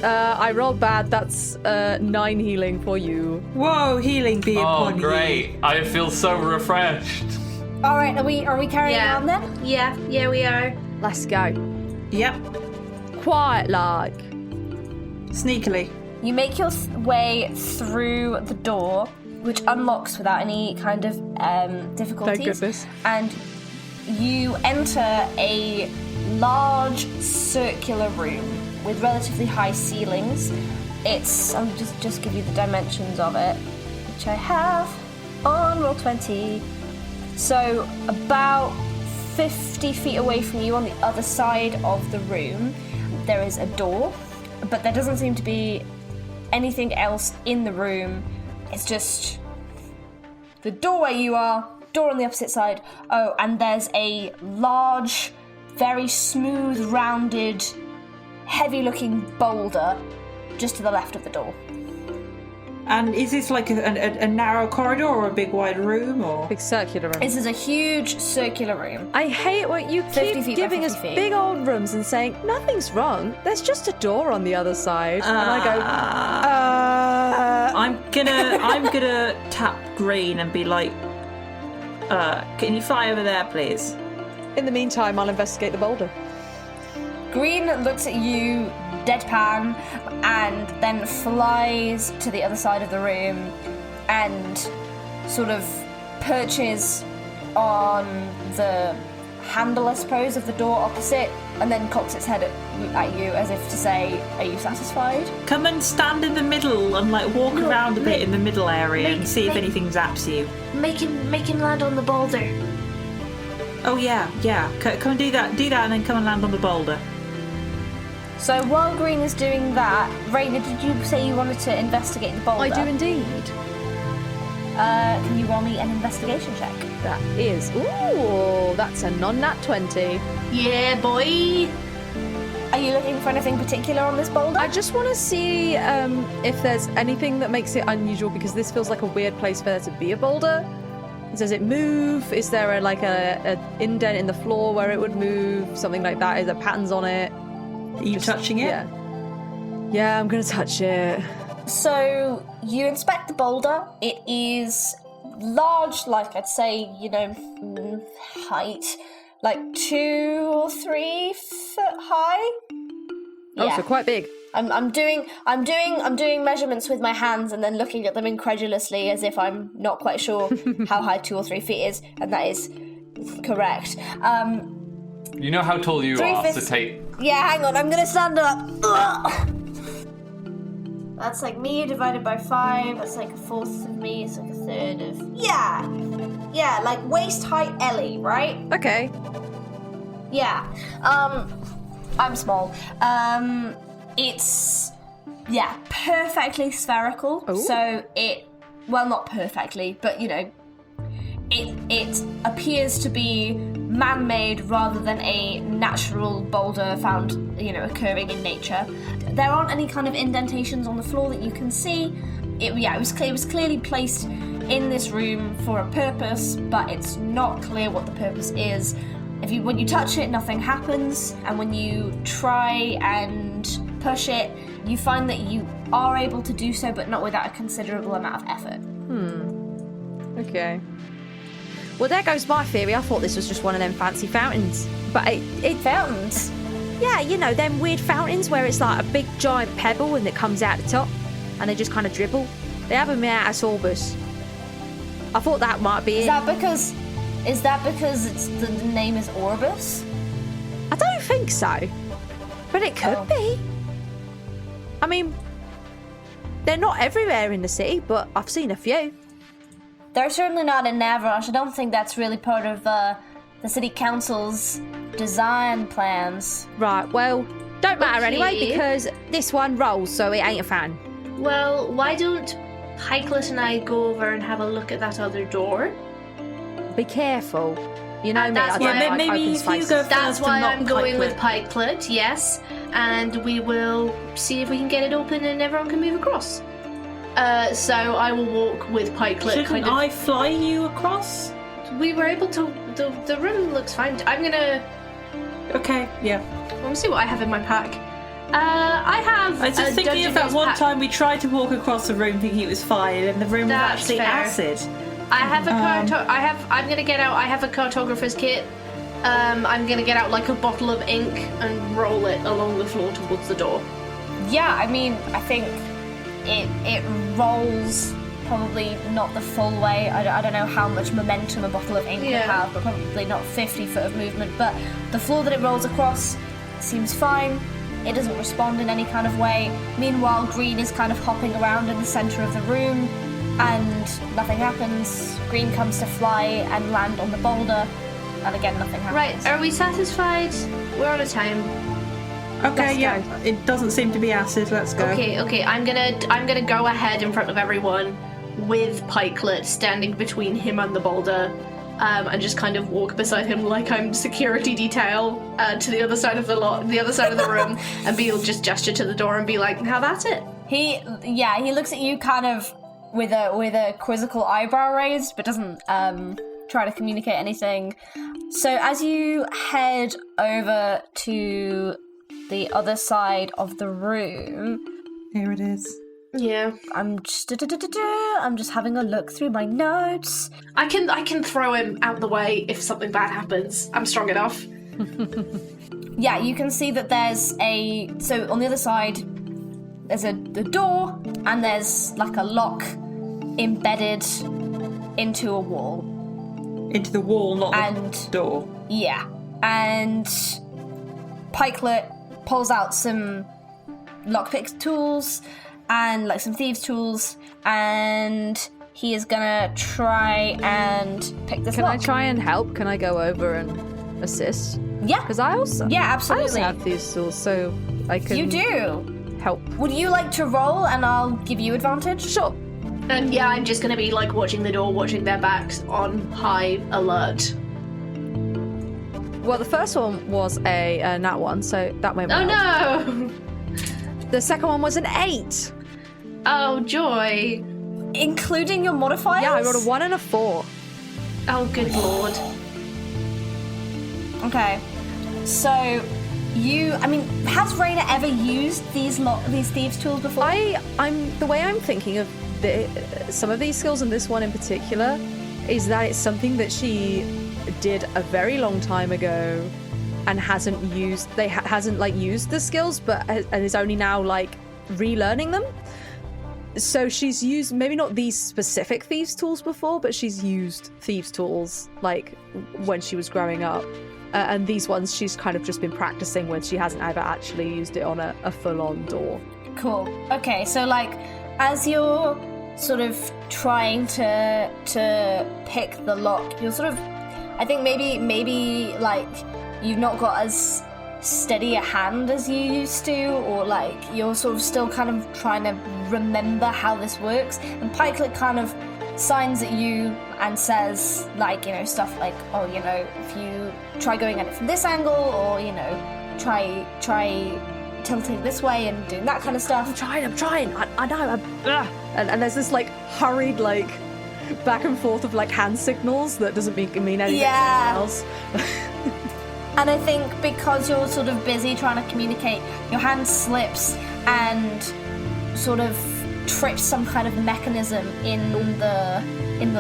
I rolled bad. That's 9 healing for you. Whoa, healing be upon you. Oh, great! I feel so refreshed. All right, are we carrying on then? Yeah, we are. Let's go. Yep. Quiet like. Sneakily. You make your way through the door, which unlocks without any kind of difficulties. Thank goodness. And you enter a large circular room with relatively high ceilings. I'll just give you the dimensions of it, which I have on Roll20. So about 50 feet away from you on the other side of the room, there is a door, but there doesn't seem to be anything else in the room. It's just the door where you are, door on the opposite side. Oh, and there's a large, very smooth, rounded, heavy-looking boulder just to the left of the door. And is this like a narrow corridor or a big wide room or big circular room? This is a huge circular room. I hate what you keep giving us big old rooms and saying nothing's wrong. There's just a door on the other side, and I go. I'm gonna tap Green and be like, can you fly over there, please? In the meantime, I'll investigate the boulder. Green looks at you, deadpan, and then flies to the other side of the room and sort of perches on the handle, I suppose, of the door opposite, and then cocks its head at you as if to say, are you satisfied? Come and stand in the middle and walk around a bit in the middle area and see if anything zaps you. Make him land on the boulder. Oh yeah. Come and do that and then come and land on the boulder. So while Green is doing that, Raina, did you say you wanted to investigate the boulder? I do indeed. Can you roll me an investigation check? That is, that's a non-nat 20. Yeah, boy. Are you looking for anything particular on this boulder? I just want to see if there's anything that makes it unusual, because this feels like a weird place for there to be a boulder. Does it move? Is there a indent in the floor where it would move? Something like that? Is there patterns on it? Are you touching it? Yeah, I'm going to touch it. So you inspect the boulder. It is large, like I'd say, height, like 2 or 3 foot high. Oh, so quite big. I'm doing measurements with my hands and then looking at them incredulously as if I'm not quite sure how high 2 or 3 feet is, and that is correct. You know how tall you are, so take... Yeah, hang on, I'm gonna stand up. Ugh. That's like me divided by 5, that's like a fourth of me, it's like a third of... Yeah, like waist height Ellie, right? Okay. Yeah, I'm small. It's, perfectly spherical. Ooh. So not perfectly, but it appears to be man-made rather than a natural boulder found, occurring in nature. There aren't any kind of indentations on the floor that you can see. It was clearly placed in this room for a purpose, but it's not clear what the purpose is. When you touch it, nothing happens, and when you try and push it, you find that you are able to do so, but not without a considerable amount of effort. Okay. Well, there goes my theory. I thought this was just one of them fancy fountains. But it fountains? Yeah, them weird fountains where it's like a big giant pebble and it comes out the top and they just kind of dribble. They have them out at Sorbus. I thought that might be Is that because the name is Orbis? I don't think so. But it could be. I mean, they're not everywhere in the city, but I've seen a few. They're certainly not in Navarosh. I don't think that's really part of the city council's design plans. Right, well, don't matter anyway, because this one rolls, so it ain't a fan. Well, why don't Pikelet and I go over and have a look at that other door? Be careful. You know me, that's I why maybe if you go That's why I'm going with Pikelet, yes. And we will see if we can get it open and everyone can move across. So I will walk with Pikelet. Shouldn't I fly you across? We were able to. The room looks fine. I'm gonna. Okay, yeah. Let me see what I have in my pack. I have. I was just thinking of that one time we tried to walk across the room thinking it was fine, and the room was actually acid. I have a I'm gonna get out. I have a cartographer's kit. I'm gonna get out like a bottle of ink and roll it along the floor towards the door. Yeah, I mean, I think it rolls probably not the full way. I don't know how much momentum a bottle of ink would have, but probably not 50 foot of movement. But the floor that it rolls across seems fine. It doesn't respond in any kind of way. Meanwhile, Green is kind of hopping around in the center of the room, and nothing happens. Green comes to fly and land on the boulder, and again, nothing happens. Right, are we satisfied? We're out of time. Okay, yeah. It doesn't seem to be acid. Let's go. Okay. I'm gonna go ahead in front of everyone with Pikelet standing between him and the boulder, and just kind of walk beside him like I'm security detail to the other side of the room, and Beal just gesture to the door and be like, "Now that's it." He looks at you kind of with a quizzical eyebrow raised, but doesn't try to communicate anything. So as you head over to the other side of the room, here it is. Yeah, I'm just having a look through my notes. I can throw him out the way if something bad happens. I'm strong enough. Yeah, you can see that there's so on the other side there's the door, and there's like a lock embedded into a wall. Into the wall, not the door. Yeah, and Pikelet pulls out some lockpick tools and like some thieves' tools, and he is gonna try and pick this lock. Can I try and help? Can I go over and assist? Yeah, because I also absolutely have thieves' tools, so I can. You do help. Would you like to roll, and I'll give you advantage? Sure. And yeah, I'm just gonna be like watching the door, watching their backs on high alert. Well, the first one was a nat 1, so that went well. Oh no! The second one was an 8. Oh, joy. Including your modifiers? Yeah, I rolled a 1 and a 4. Oh, good lord. Okay. So, has Raina ever used these thieves' tools before? The way I'm thinking of some of these skills, and this one in particular, is that it's something that she did a very long time ago and hasn't used. Hasn't used the skills, and is only now relearning them. So she's used maybe not these specific thieves' tools before, but she's used thieves' tools when she was growing up. And these ones she's kind of just been practicing when she hasn't ever actually used it on a full-on door. Cool. Okay, so as you're sort of trying to pick the lock, you're sort of, I think maybe you've not got as steady a hand as you used to, or you're sort of still kind of trying to remember how this works. And Pikelet kind of signs at you and says stuff like, oh, if you try going at it from this angle, or try tilting this way and doing that kind of stuff. I'm trying. I know. And there's this hurried back and forth of hand signals that doesn't mean anything to anyone else. And I think because you're sort of busy trying to communicate, your hand slips and sort of trips some kind of mechanism in the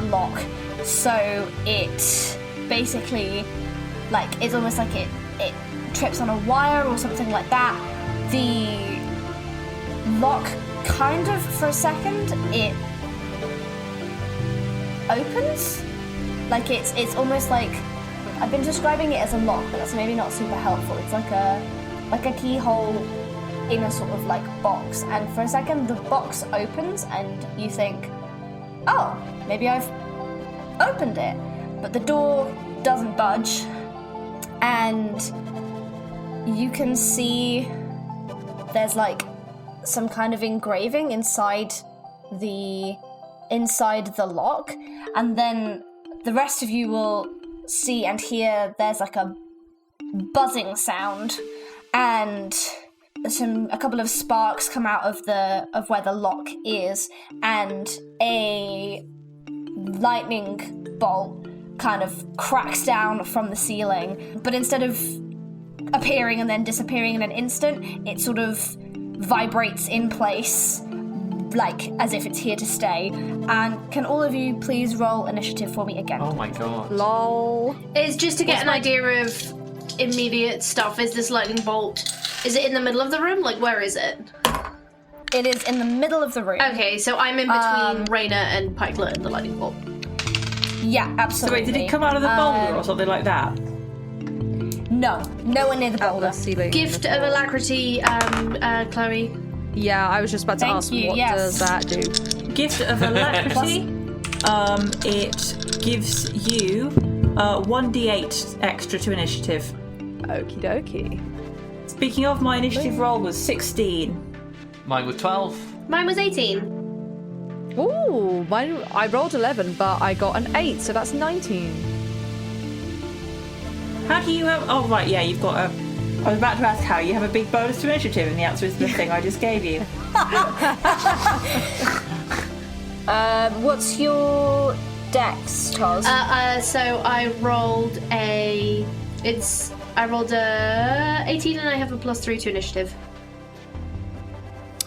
lock. So it basically it's almost like it trips on a wire or something like that. The lock kind of, for a second, it opens. It's almost like, I've been describing it as a lock, but that's maybe not super helpful. It's like a keyhole in a sort of box, and for a second the box opens and you think, oh, maybe I've opened it, but the door doesn't budge, and you can see there's some kind of engraving inside the lock, and then the rest of you will see and hear there's a buzzing sound, and a couple of sparks come out of where the lock is, and a lightning bolt kind of cracks down from the ceiling, but instead of appearing and then disappearing in an instant, it sort of vibrates in place as if it's here to stay. And can all of you please roll initiative for me again? Oh my god. Lol. It's just to get an idea of immediate stuff. Is this lightning bolt, is it in the middle of the room? Where is it? It is in the middle of the room. Okay, so I'm in between Raina and Pikelet and the lightning bolt. Yeah, absolutely. So wait, did it come out of the boulder or something like that? No, nowhere near the boulder. Gift of alacrity, Chloe. Yeah, I was just about to ask, what does that do? Gift of alacrity, it gives you 1d8 extra to initiative. Okie dokie. Speaking of, my initiative roll was 16. Mine was 12. Mine was 18. Ooh, I rolled 11, but I got an 8, so that's 19. How do you have... Oh, right, yeah, you've got a... I was about to ask how you have a big bonus to initiative, and the answer is the thing I just gave you. What's your dex, Charles? So I rolled a 18, and I have a +3 to initiative.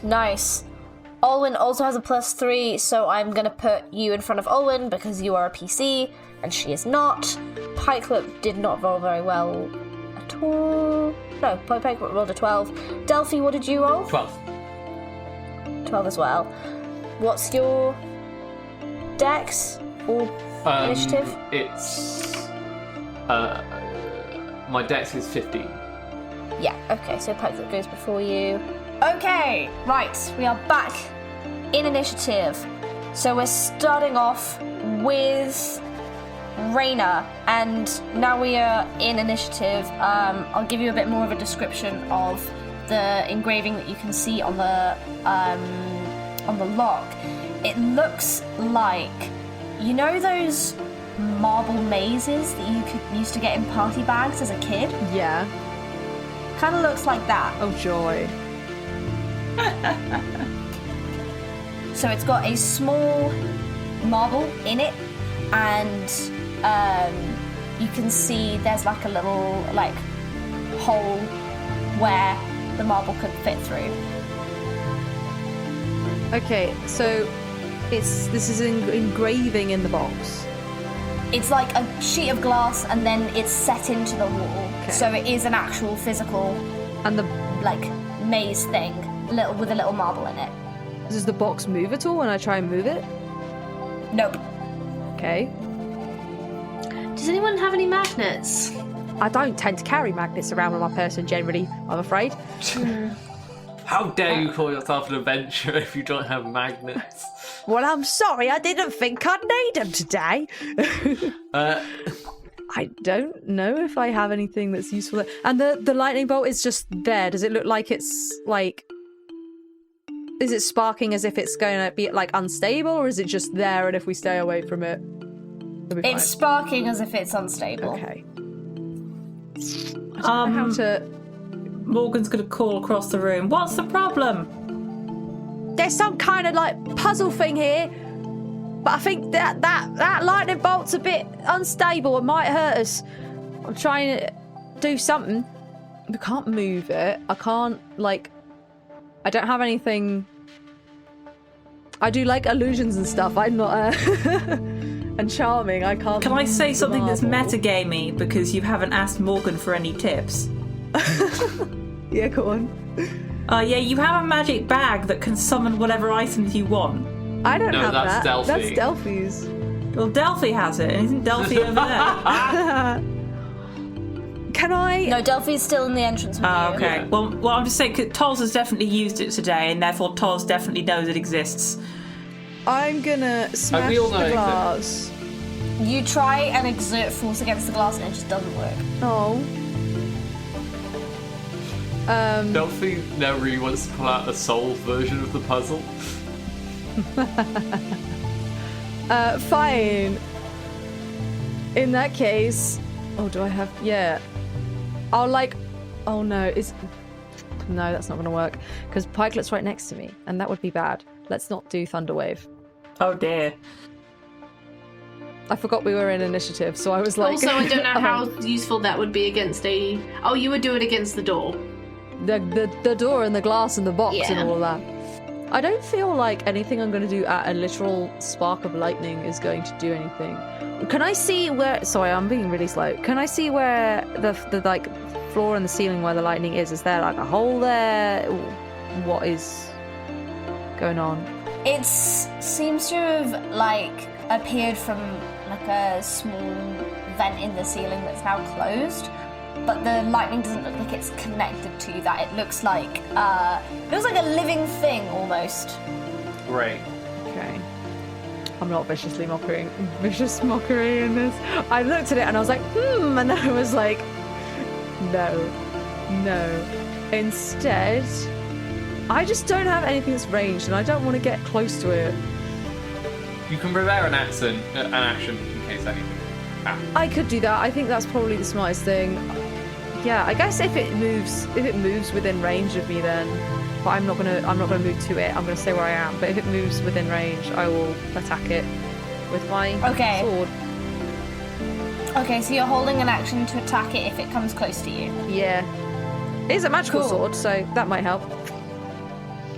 Nice. Olwen also has a +3, so I'm gonna put you in front of Olwen because you are a PC and she is not. Pikelet did not roll very well at all. No, Pikelet rolled a 12. Delphi, what did you roll? 12. 12 as well. What's your dex or initiative? It's my dex is 15. Yeah, okay, so Pikelet goes before you. Okay, right, we are back in initiative. So we're starting off with Raina, and now we are in initiative. I'll give you a bit more of a description of the engraving that you can see on the lock. It looks like, you know those marble mazes that you used to get in party bags as a kid? Yeah. Kind of looks like that. Oh joy. So it's got a small marble in it, and you can see there's like a little hole where the marble could fit through. Okay, so this is engraving in the box. It's like a sheet of glass and then it's set into the wall. Okay. So it is an actual physical and the maze thing, with a little marble in it. Does the box move at all when I try and move it? Nope. Okay. Does anyone have any magnets? I don't tend to carry magnets around with my person generally, I'm afraid. How dare you call yourself an adventurer if you don't have magnets? Well, I'm sorry, I didn't think I'd need them today. I don't know if I have anything that's useful there. And the lightning bolt is just there. Does it look like it's like... Is it sparking as if it's going to be like unstable, or is it just there and if we stay away from it, it'll be fine? It's sparking as if it's unstable. Okay. I don't know how to... Morgan's going to call across the room. What's the problem? There's some kind of like puzzle thing here, but I think that lightning bolt's a bit unstable. It might hurt us. I'm trying to do something. We can't move it. I can't I don't have anything. I do like illusions and stuff. I'm not and charming. I can't. Can I say something that's metagamey because you haven't asked Morgan for any tips? Yeah, go on. Yeah, you have a magic bag that can summon whatever items you want. I don't have that's that. Delphi. That's Delphi's. Well, Delphi has it, and isn't Delphi over there? Can I? No, Delphi's still in the entrance with you. Okay. Yeah. Well, I'm just saying, Toz has definitely used it today, and therefore Toz definitely knows it exists. I'm gonna smash we all know the glass. You try and exert force against the glass and it just doesn't work. Oh. Delphi now really wants to pull out a soul version of the puzzle. Fine. In that case... Oh, do I have... Yeah. I'll Oh, no. No, that's not going to work. Because Pikelet's right next to me, and that would be bad. Let's not do Thunderwave. Oh, dear. I forgot we were in initiative, so I was like... Also, I don't know how useful that would be against a... Oh, you would do it against the door. The door and the glass and the box and all of that. I don't feel like anything I'm going to do at a literal spark of lightning is going to do anything. Can I see where... Sorry, I'm being really slow. Can I see where the floor and the ceiling where the lightning is? Is there like a hole there? What is going on? It seems to have appeared from a small vent in the ceiling that's now closed. But the lightning doesn't look like it's connected to that. It looks like a living thing almost. Great. Okay. I'm not vicious mockery in this. I looked at it and I was like, and then I was like, no. Instead, I just don't have anything that's ranged and I don't want to get close to it. You can prepare an action in case anything. I could do that. I think that's probably the smartest thing. Yeah, I guess if it moves within range of me, then. But I'm not gonna move to it. I'm gonna stay where I am. But if it moves within range, I will attack it with my sword. Okay, so you're holding an action to attack it if it comes close to you. Yeah, it is a magical sword, so that might help.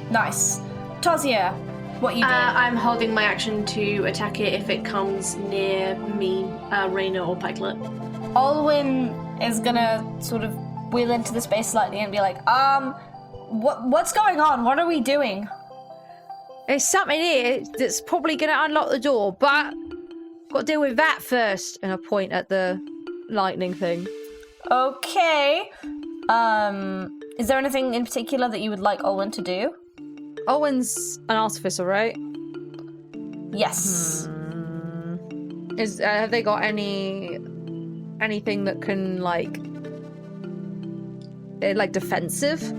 Nice, Tozia. What you doing? I'm holding my action to attack it if it comes near me, Raina or Pikelet. Olwyn is gonna sort of wheel into the space slightly and be like, what's going on? What are we doing? There's something here that's probably gonna unlock the door, but got to deal with that first. And I point at the lightning thing. Okay. Is there anything in particular that you would like Olwyn to do? Olwyn's an artificer, right? Yes. Have they got anything that can like defensive?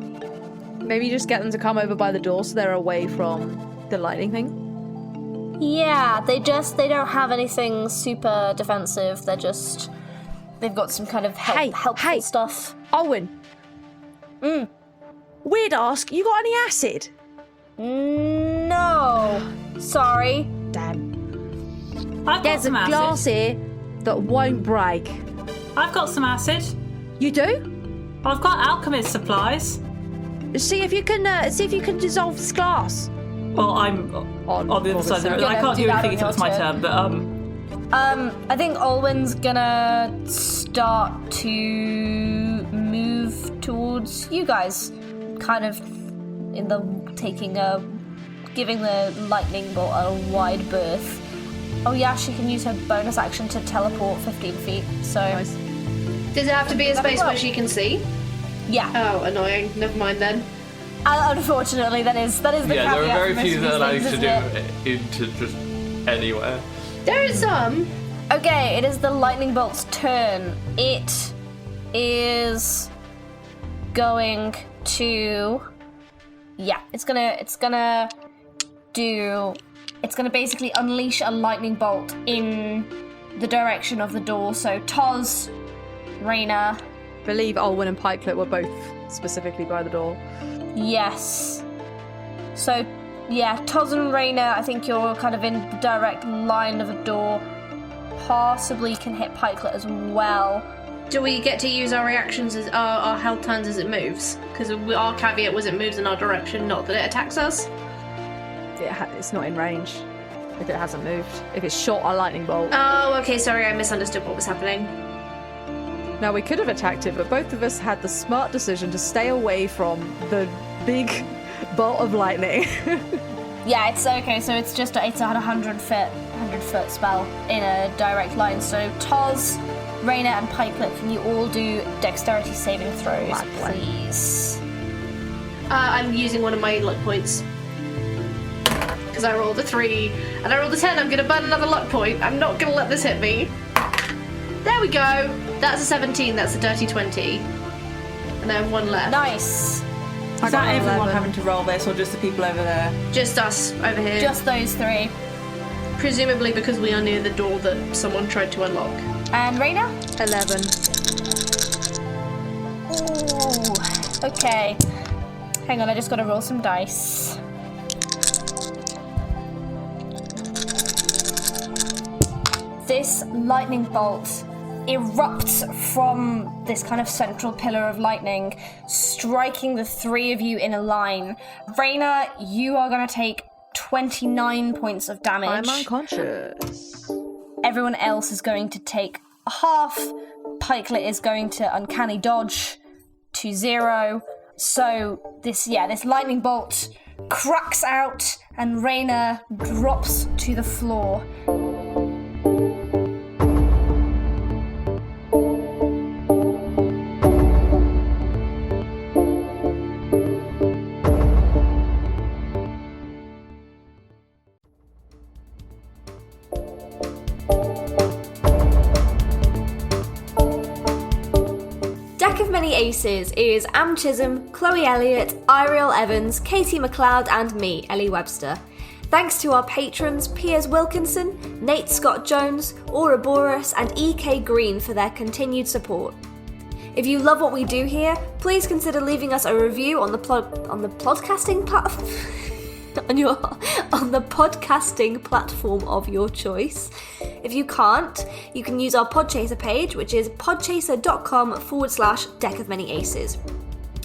Maybe just get them to come over by the door so they're away from the lightning thing. Yeah, they don't have anything super defensive. They've got some kind of helpful stuff. Olwyn. Weird ask. You got any acid? No. Sorry. Damn. There's a glass here that won't break. I've got some acid. You do? I've got alchemist supplies. See if you can dissolve this glass. Well, I'm on the other side of the room. I can't do anything until it's my turn, but I think Olwen's gonna start to move towards you guys, kind of giving the lightning bolt a wide berth. Oh yeah, she can use her bonus action to teleport 15 feet. So, nice. Does it have to be a space where she can see? Yeah. Oh, annoying. Never mind then. Unfortunately, that is the caveat. Yeah, there are very for few most of that these allow you things, to isn't do into just anywhere. There is some. Okay, it is the lightning bolt's turn. It is going to. Yeah, it's gonna basically unleash a lightning bolt in the direction of the door. So Toz, Raina. I believe Olwen and Pikelet were both specifically by the door. Yes. So, yeah, Toz and Raina, I think you're kind of in the direct line of the door. Possibly can hit Pikelet as well. Do we get to use our reactions as our held turns as it moves? Because our caveat was it moves in our direction, not that it attacks us. It's not in range if it hasn't moved. If it's shot a lightning bolt. Oh, okay, sorry, I misunderstood what was happening. Now, we could have attacked it, but both of us had the smart decision to stay away from the big bolt of lightning. Yeah, it's okay, so it's a 100 foot spell in a direct line. So Toz, Raina and Pikelet, can you all do dexterity saving throws, please? I'm using one of my luck points. Because I rolled a 3 and I rolled a 10, I'm going to burn another luck point. I'm not going to let this hit me. There we go. That's a 17, that's a dirty 20. And I have one left. Nice. Is that everyone having to roll this, or just the people over there? Just us over here. Just those three. Presumably because we are near the door that someone tried to unlock. And Raina? 11. Ooh. Okay. Hang on, I just got to roll some dice. This lightning bolt erupts from this kind of central pillar of lightning, striking the three of you in a line. Raina, you are going to take 29 points of damage. I'm unconscious. Everyone else is going to take half. Pikelet is going to uncanny dodge to 0. So this lightning bolt cracks out and Raina drops to the floor. Aces is Am Chisholm, Chloe Elliott, Eiriol Evans, Katie McLeod and me, Ellie Webster. Thanks to our patrons Piers Wilkinson, Nate Scott Jones, Ouroboros and EK Green for their continued support. If you love what we do here, please consider leaving us a review on the podcasting platform on the podcasting platform of your choice. If you can't, you can use our Podchaser page, which is podchaser.com/Deck of Many Aces.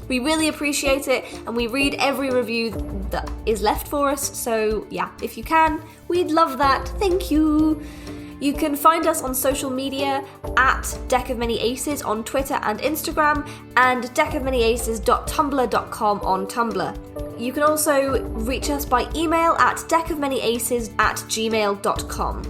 We really appreciate it, and we read every review that is left for us, so yeah, if you can, we'd love that. Thank you! You can find us on social media at Deck of Many Aces on Twitter and Instagram, and deckofmanyaces.tumblr.com on Tumblr. You can also reach us by email at deckofmanyaces@gmail.com.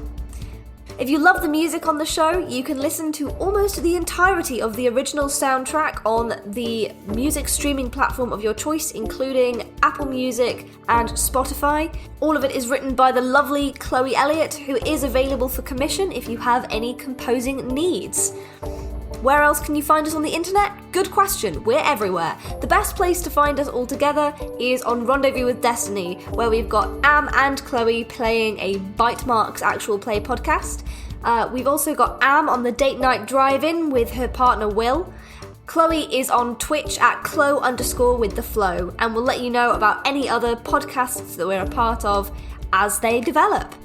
If you love the music on the show, you can listen to almost the entirety of the original soundtrack on the music streaming platform of your choice, including Apple Music and Spotify. All of it is written by the lovely Chloe Elliott, who is available for commission if you have any composing needs. Where else can you find us on the internet? Good question, we're everywhere. The best place to find us all together is on Rendezvous with Destiny, where we've got Am and Chloe playing a Bite Marks actual play podcast. We've also got Am on the Date Night Drive-In with her partner Will. Chloe is on Twitch at Chloe_with_the_flow, and we'll let you know about any other podcasts that we're a part of as they develop.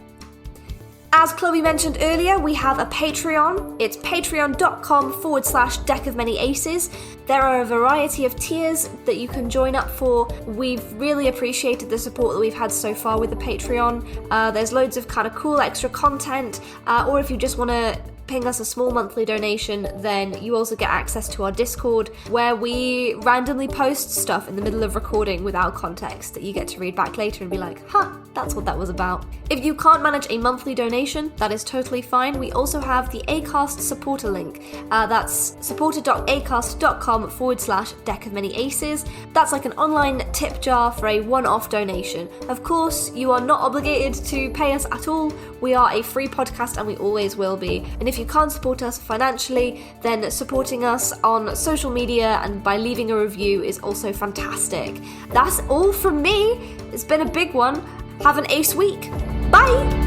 As Chloe mentioned earlier, we have a Patreon. It's patreon.com/Deck of Many Aces. There are a variety of tiers that you can join up for. We've really appreciated the support that we've had so far with the Patreon. There's loads of kind of cool extra content, or if you just want to ping us a small monthly donation, then you also get access to our Discord, where we randomly post stuff in the middle of recording without context that you get to read back later and be like, that's what that was about. If you can't manage a monthly donation, that is totally fine. We also have the Acast supporter link. That's supporter.acast.com/Deck of Many Aces. That's like an online tip jar for a one-off donation. Of course, you are not obligated to pay us at all. We are a free podcast and we always will be. And if you can't support us financially, then supporting us on social media and by leaving a review is also fantastic. That's all from me. It's been a big one. Have an ace week. Bye!